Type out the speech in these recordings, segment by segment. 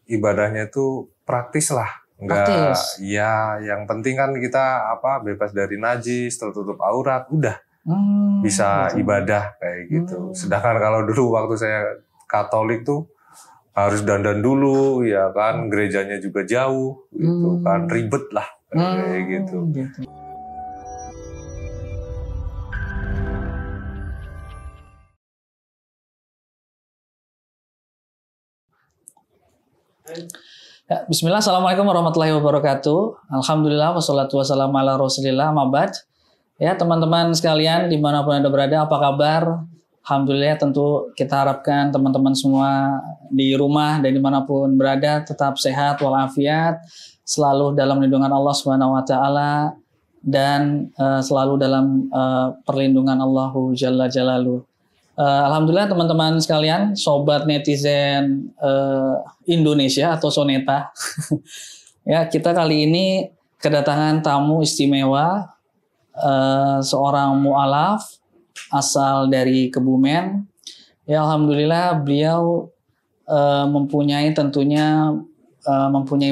ibadahnya itu praktis lah. Enggak, ya yang penting kan kita bebas dari najis, tertutup aurat, udah bisa ibadah kayak gitu. Sedangkan kalau dulu waktu saya Katolik tuh harus dandan dulu, ya kan, gerejanya juga jauh, gitu kan, ribet lah kayak gitu. Ya, bismillah, assalamualaikum warahmatullahi wabarakatuh. Alhamdulillah, wassalatu wassalamu ala rasulillah, mabad. Ya, teman-teman sekalian, dimanapun Anda berada, apa kabar? Alhamdulillah, tentu kita harapkan teman-teman semua di rumah dan dimanapun berada tetap sehat walafiat, selalu dalam lindungan Allah Subhanahu wa Ta'ala, dan selalu dalam perlindungan Allahu Jalla Jalaluh. Alhamdulillah teman-teman sekalian, sobat netizen Indonesia atau Soneta, ya, kita kali ini kedatangan tamu istimewa, seorang mu'alaf asal dari Kebumen. Ya, alhamdulillah beliau mempunyai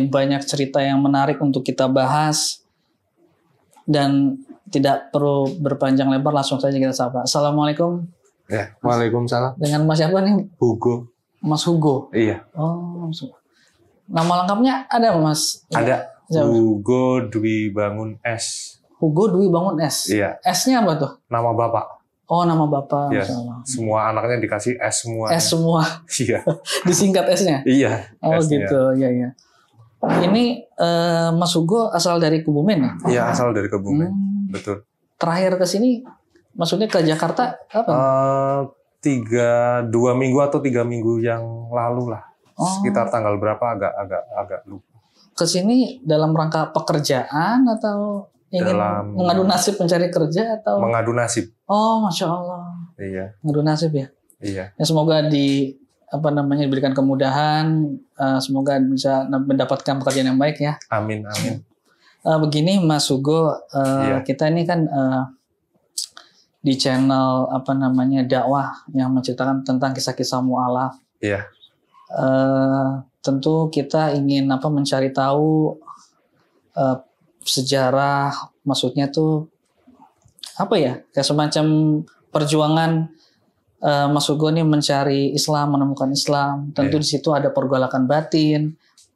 banyak cerita yang menarik untuk kita bahas, dan tidak perlu berpanjang lebar, langsung saja kita sapa. Assalamualaikum. Ya, waalaikumsalam. Dengan Mas siapa nih? Hugo. Mas Hugo. Iya. Oh, nama lengkapnya ada Mas? Ada. Ya. Hugo Dwi Bangun S. Hugo Dwi Bangun S. Iya. S-nya apa tuh? Nama bapak. Oh, nama bapak. Iya. Semua anaknya dikasih S semua. S semua. Iya. Disingkat S-nya. Iya. Oh S-nya. Gitu. Iya. Ini Mas Hugo asal dari Kebumen ya? Iya, asal dari Kebumen. Betul. Terakhir ke sini, maksudnya ke Jakarta apa? 2 minggu atau 3 minggu yang lalu lah. Sekitar tanggal berapa agak lupa. Kesini dalam rangka pekerjaan atau ingin mengadu nasib mencari kerja atau? Mengadu nasib. Oh, Masya Allah. Iya. Mengadu nasib ya. Iya. Ya, semoga diberikan kemudahan, semoga bisa mendapatkan pekerjaan yang baik ya. Amin. Begini Mas Hugo, kita ini kan di channel dakwah yang menceritakan tentang kisah-kisah mu'alaf. Iya. Tentu kita ingin mencari tahu sejarah, maksudnya tuh kayak semacam perjuangan Mas Hugo ini mencari Islam, menemukan Islam. Tentu di situ ada pergolakan batin.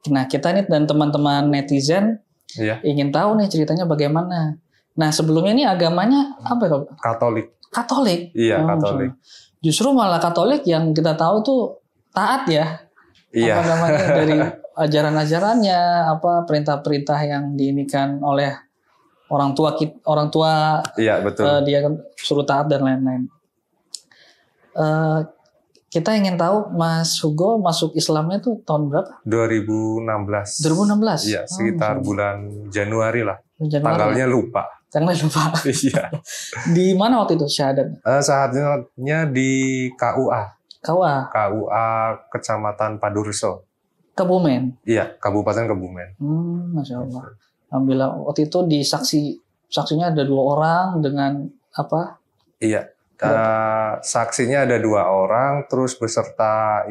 Nah, kita ini dan teman-teman netizen ingin tahu nih ceritanya bagaimana. Nah, sebelumnya ini agamanya apa ya? Katolik. Iya, Katolik. Justru malah Katolik yang kita tahu tuh taat ya. Iya. Dari ajaran-ajarannya, perintah-perintah yang diinikan oleh orang tua. Iya, betul. Dia kan suruh taat dan lain-lain. Kita ingin tahu Mas Hugo masuk Islamnya tuh tahun berapa? 2016. 2016? Iya, sekitar bulan Januari lah. Tanggalnya lupa. Iya. Di mana waktu itu syahadatnya? Syahadatnya di KUA. KUA Kecamatan Padurso. Kebumen? Iya, Kabupaten Kebumen. Masya Allah. Alhamdulillah. Waktu itu saksinya ada 2 orang dengan apa? Iya. Saksinya ada 2 orang, terus beserta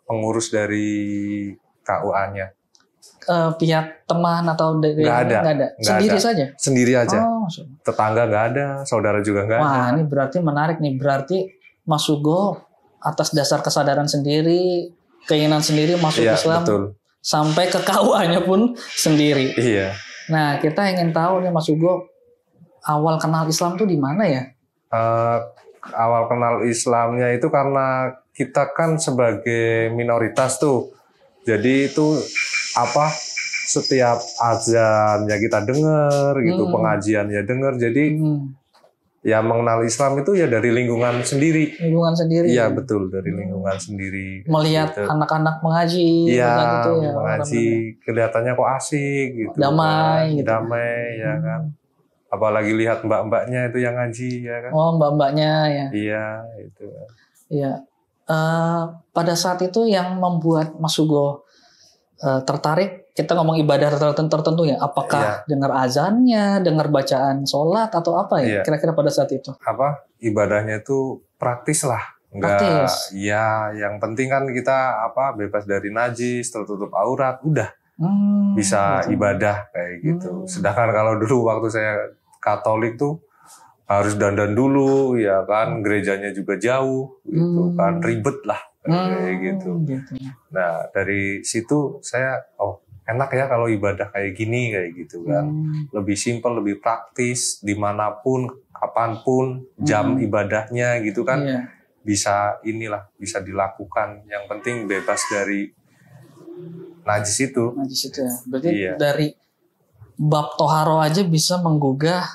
pengurus dari KUA-nya. Pihak teman atau dari nggak ada. Sendiri saja? Sendiri aja. Tetangga nggak ada, saudara juga nggak ada. Wah, ini berarti menarik nih. Berarti Mas Hugo atas dasar kesadaran sendiri, keinginan sendiri masuk Islam, betul. Sampai ke KUA-nya pun sendiri. Iya. Nah, kita ingin tahu nih Mas Hugo, awal kenal Islam tuh di mana ya? Awal kenal Islamnya itu karena kita kan sebagai minoritas tuh. Jadi itu setiap azannya kita dengar gitu, pengajiannya dengar. Jadi ya mengenal Islam itu ya dari lingkungan sendiri. Iya, betul, dari lingkungan sendiri. Melihat gitu. Anak-anak mengaji, gitu ya. Mengaji kelihatannya kok asik gitu. Damai, ya kan. Apalagi lihat mbak-mbaknya itu yang ngaji ya kan. Oh, mbak-mbaknya ya. Iya, itu. Iya. Pada saat itu yang membuat Mas Hugo tertarik, kita ngomong ibadah tertentu ya, apakah dengar azannya, dengar bacaan sholat atau apa ya? Kira-kira pada saat itu? Ibadahnya itu praktis lah. Enggak, Praktis. ya yang penting kan kita bebas dari najis, tertutup aurat, udah bisa Gitu. ibadah kayak gitu. Sedangkan kalau dulu waktu saya Katolik tuh harus dandan dulu, ya kan, gerejanya juga jauh, gitu kan, ribet lah kayak gitu. Nah dari situ saya enak ya kalau ibadah kayak gini kayak gitu kan, lebih simpel, lebih praktis, dimanapun, kapanpun, jam ibadahnya gitu kan. Iya. Bisa dilakukan, yang penting bebas dari najis itu. Najis itu ya. Berarti dari bab toharo aja bisa menggugah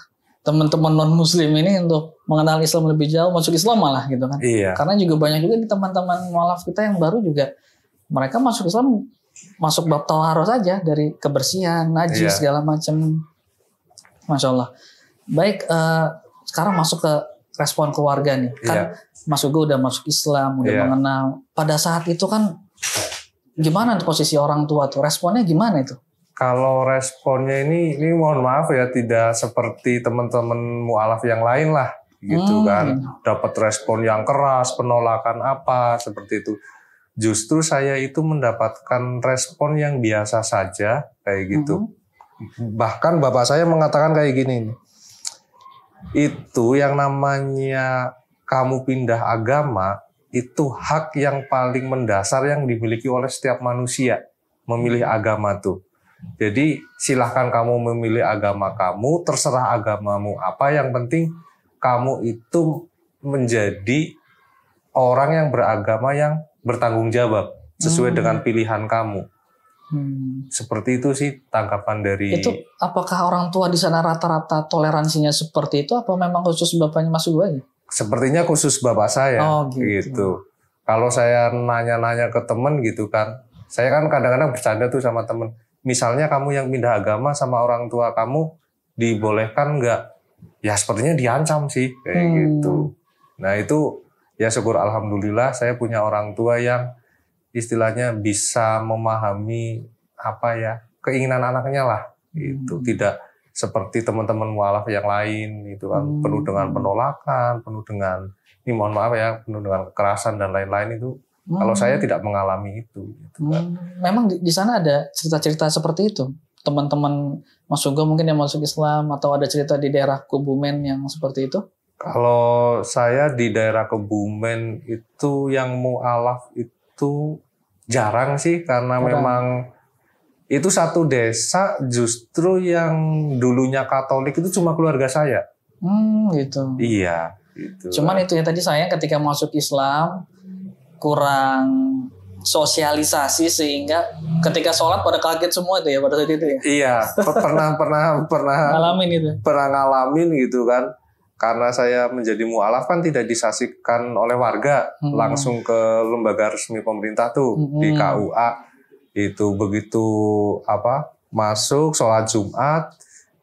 teman-teman non muslim ini untuk mengenal Islam lebih jauh, masuk Islam malah gitu kan. Iya. Karena juga banyak juga di teman-teman mualaf kita yang baru juga mereka masuk Islam masuk bab toharo saja, dari kebersihan, najis segala macam. Masya Allah. Baik, sekarang masuk ke respon keluarga nih. Kan Mas Ugo udah masuk Islam, udah mengenal. Pada saat itu kan gimana posisi orang tua tuh? Responnya gimana itu? Kalau responnya ini mohon maaf ya, tidak seperti teman-teman mualaf yang lain lah gitu kan. Dapat respon yang keras, penolakan apa seperti itu. Justru saya itu mendapatkan respon yang biasa saja kayak gitu. Bahkan bapak saya mengatakan kayak gini, itu yang namanya kamu pindah agama itu hak yang paling mendasar yang dimiliki oleh setiap manusia, memilih agama tuh. Jadi silahkan kamu memilih agama kamu, terserah agamamu apa, yang penting kamu itu menjadi orang yang beragama yang bertanggung jawab sesuai dengan pilihan kamu. Seperti itu sih tanggapan dari. Itu apakah orang tua di sana rata-rata toleransinya seperti itu, apa memang khusus bapaknya Mas Ugo aja? Sepertinya khusus bapak saya, gitu. Kalau saya nanya-nanya ke temen gitu kan, saya kan kadang-kadang bercanda tuh sama temen. Misalnya kamu yang pindah agama sama orang tua kamu, dibolehkan nggak? Ya sepertinya diancam sih, kayak gitu. Nah itu ya syukur alhamdulillah saya punya orang tua yang istilahnya bisa memahami keinginan anaknya lah, gitu. Tidak seperti teman-teman mualaf yang lain itu kan penuh dengan penolakan, penuh dengan penuh dengan kekerasan dan lain-lain itu. Kalau saya tidak mengalami itu. Gitu kan. Memang di sana ada cerita-cerita seperti itu, teman-teman Mas Ugo mungkin yang masuk Islam, atau ada cerita di daerah Kebumen yang seperti itu? Kalau saya di daerah Kebumen itu yang mualaf itu jarang sih, karena memang itu satu desa justru yang dulunya Katolik itu cuma keluarga saya. Gitu. Iya. Gitu. Cuman itu ya tadi saya ketika masuk Islam kurang sosialisasi sehingga ketika sholat pada kaget semua itu ya pada saat itu ya. Iya. pernah ngalamin itu. Pernah ngalamin gitu kan. Karena saya menjadi mualaf kan tidak disaksikan oleh warga, langsung ke lembaga resmi pemerintah tuh di KUA. Itu begitu masuk sholat Jumat,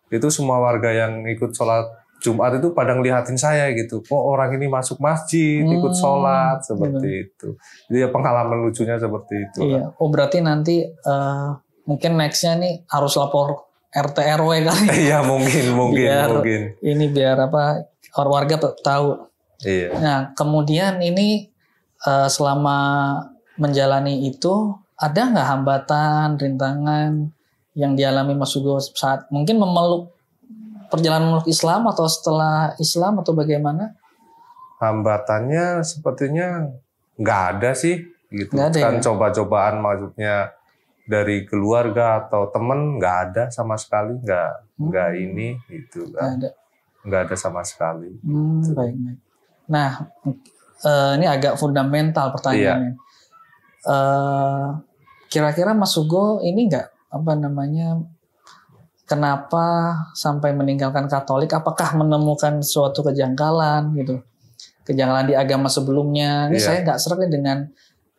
itu semua warga yang ikut sholat Jumat itu pada ngelihatin saya gitu, kok orang ini masuk masjid ikut sholat seperti itu. Jadi ya pengalaman lucunya seperti itu. Iya. Oh berarti nanti mungkin nextnya nih harus lapor RT RW kali. Iya mungkin. Ini biar warga tahu. Iya. Nah kemudian ini selama menjalani itu ada nggak hambatan, rintangan yang dialami Mas Ugo saat mungkin perjalanan memeluk Islam atau setelah Islam atau bagaimana? Hambatannya sepertinya nggak ada sih, gitu. Nggak ada, kan ya? Coba-cobaan maksudnya dari keluarga atau temen nggak ada sama sekali, nggak ini gitu kan. Nggak ada sama sekali. Gitu. Baik. Nah ini agak fundamental pertanyaannya. Iya. Kira-kira Mas Ugo ini kenapa sampai meninggalkan Katolik? Apakah menemukan suatu kejanggalan gitu? Kejanggalan di agama sebelumnya. Ini saya nggak serak dengan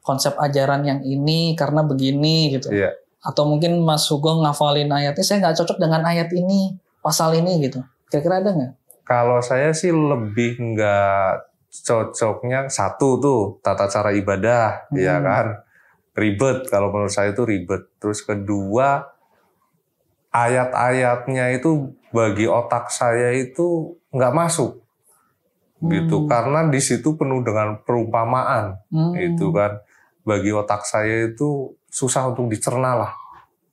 konsep ajaran yang ini karena begini gitu. Iya. Atau mungkin Mas Ugo ngafalin ayatnya, saya nggak cocok dengan ayat ini, pasal ini gitu. Kira-kira ada nggak? Kalau saya sih lebih nggak cocoknya satu tuh tata cara ibadah, ya kan? Ribet, kalau menurut saya itu ribet. Terus kedua, ayat-ayatnya itu bagi otak saya itu nggak masuk. gitu. Karena di situ penuh dengan perumpamaan, itu kan. Bagi otak saya itu susah untuk dicerna lah,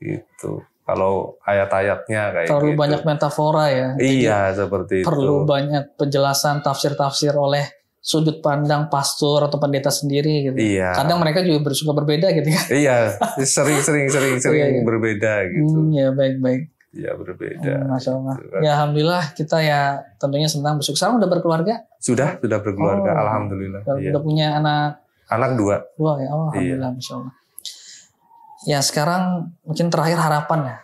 gitu. Kalau ayat-ayatnya kayak terlalu gitu. banyak metafora ya. Iya, seperti perlu itu. banyak penjelasan tafsir-tafsir oleh sudut pandang pastor atau pendeta sendiri gitu. Iya. Kadang mereka juga suka berbeda gitu ya. Iya, sering Iya. berbeda gitu. Ya baik-baik. Iya, berbeda. Masya Allah. Gitu kan. Ya alhamdulillah kita ya tentunya senang bersyukur. Sekarang udah berkeluarga? Sudah berkeluarga, alhamdulillah. Udah punya anak? Anak 2. Ya, alhamdulillah, Masya Allah. Ya sekarang mungkin terakhir harapan ya.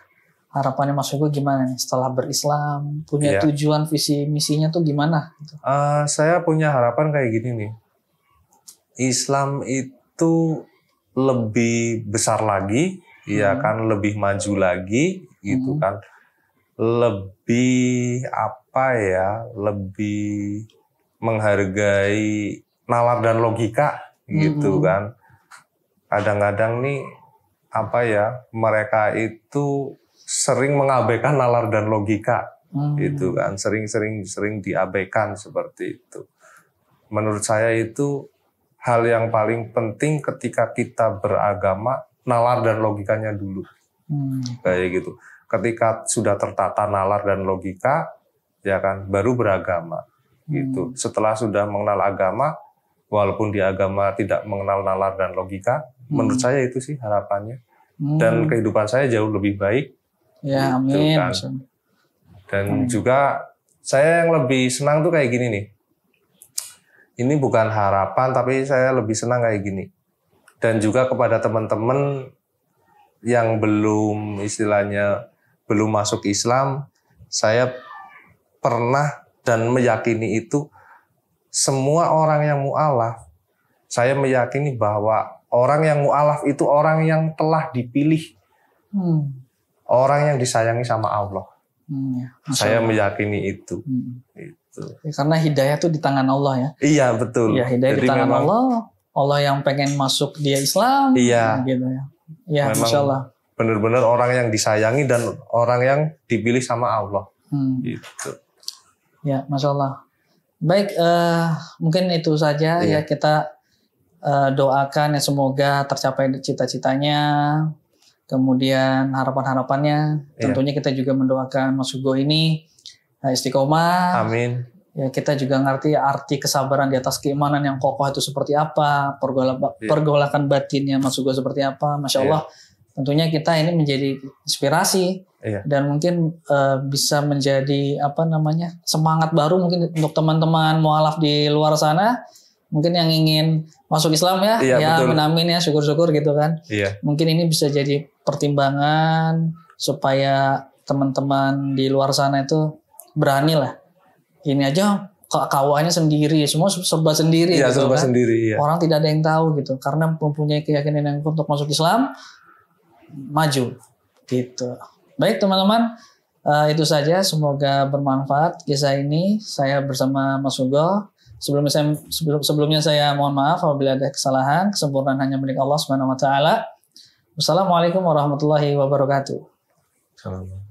Harapannya Mas Hugo gimana nih setelah berislam? Punya tujuan, visi, misinya tuh gimana? Saya punya harapan kayak gini nih. Islam itu lebih besar lagi, ya kan, lebih maju lagi, gitu kan. Lebih lebih menghargai nalar dan logika, gitu kan. Kadang-kadang nih mereka itu sering mengabaikan nalar dan logika, gitu kan. Sering diabaikan seperti itu. Menurut saya itu hal yang paling penting ketika kita beragama, nalar dan logikanya dulu, kayak gitu. Ketika sudah tertata nalar dan logika, ya kan, baru beragama, gitu. Setelah sudah mengenal agama, walaupun di agama tidak mengenal nalar dan logika, menurut saya itu sih harapannya. Dan kehidupan saya jauh lebih baik. Ya, gitu, amin. kan. Dan juga saya yang lebih senang tuh kayak gini nih. Ini bukan harapan, tapi saya lebih senang kayak gini. Dan juga kepada teman-teman yang belum masuk Islam, saya pernah dan meyakini itu semua orang yang mu'alaf, saya meyakini bahwa orang yang mu'alaf itu orang yang telah dipilih. Orang yang disayangi sama Allah. Saya meyakini itu. Karena hidayah itu di tangan Allah ya. Iya, betul. Ya, hidayah jadi di tangan Allah. Allah yang pengen masuk dia Islam. Iya. Gitu ya. Ya, Masya Allah. Benar-benar orang yang disayangi dan orang yang dipilih sama Allah. Gitu. Ya, Masya Allah. Baik, mungkin itu saja ya kita doakan ya semoga tercapai cita-citanya. Kemudian harapan-harapannya, tentunya kita juga mendoakan Mas Hugo ini istiqomah. Amin. Ya, kita juga ngerti arti kesabaran di atas keimanan yang kokoh itu seperti apa, pergolakan batinnya Mas Hugo seperti apa. Masya Allah, tentunya kita ini menjadi inspirasi dan mungkin bisa menjadi semangat baru mungkin untuk teman-teman mualaf di luar sana. Mungkin yang ingin masuk Islam menamin ya, syukur-syukur gitu kan. Mungkin ini bisa jadi pertimbangan supaya teman-teman di luar sana itu berani lah. Ini aja KUA-nya sendiri, semua serba sendiri. Iya, gitu serba kan. sendiri. Iya. Orang tidak ada yang tahu gitu, karena mempunyai keyakinan yang untuk masuk Islam, maju gitu. Baik teman-teman, itu saja. Semoga bermanfaat kisah ini. Saya bersama Mas Hugo. Sebelumnya saya mohon maaf apabila ada kesalahan. Kesempurnaan hanya milik Allah Subhanahu wa taala. Wassalamualaikum warahmatullahi wabarakatuh. Salam.